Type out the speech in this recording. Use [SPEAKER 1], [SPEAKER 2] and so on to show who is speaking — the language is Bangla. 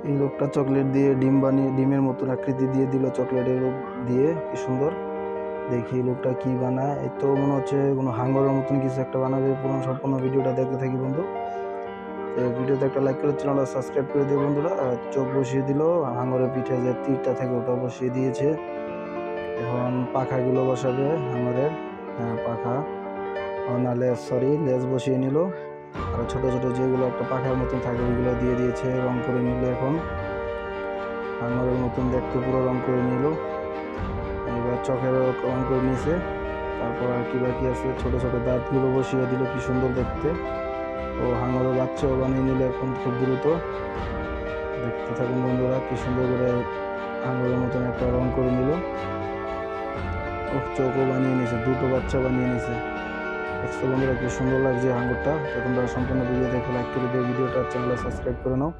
[SPEAKER 1] এই লোকটা চকলেট দিয়ে ডিম বানিয়ে ডিমের মতন আকৃতি দিয়ে দিল চকলেটের দিয়ে, কি সুন্দর। দেখি লোকটা কি বানায়। এই তো মনে হচ্ছে কোনো হাঙ্গরের মতন কিছু একটা বানাবে। পুরো সম্পূর্ণ ভিডিওটা দেখতে থাকি বন্ধু। ভিডিওতে একটা লাইক করে চ্যানেলটা সাবস্ক্রাইব করে দিও বন্ধুরা। চোখ বসিয়ে দিল, হাঙ্গরের পিঠে যে তীরটা থাকে ওটা বসিয়ে দিয়েছে। এখন পাখাগুলো বসাবে হাঙ্গরের, পাখা নাহলে সরি লেজ বসিয়ে নিল। আর ছোট ছোট যেগুলো একটা পাখার মতন থাকে ওইগুলো দিয়ে দিয়েছে, রং করে নিল। এখন হাঙ্গরের মতন দেখতে পুরো রং করে নিল। এবার চোখের রং করে নিয়েছে। তারপর আর কি বাকি আছে, ছোট ছোট দাঁতগুলো বসিয়ে দিল, কি সুন্দর দেখতে। ও হাঙ্গরের বাচ্চাও বানিয়ে নিল এখন খুব দ্রুত। দেখতে থাকুন বন্ধুরা, কি সুন্দর করে হাঙ্গরের মতন একটা রং করে নিল। ও চোখও বানিয়ে নিয়েছে, দুটো বাচ্চা বানিয়ে নিয়েছে। দেখছো বন্ধুরা কি সুন্দর লাগছে হাঙ্গরটা। তো তোমরা সম্পূর্ণ ভিডিও দেখে লাইক করে দিও ভিডিওটা, চ্যানেলটা সাবস্ক্রাইব করে নাও।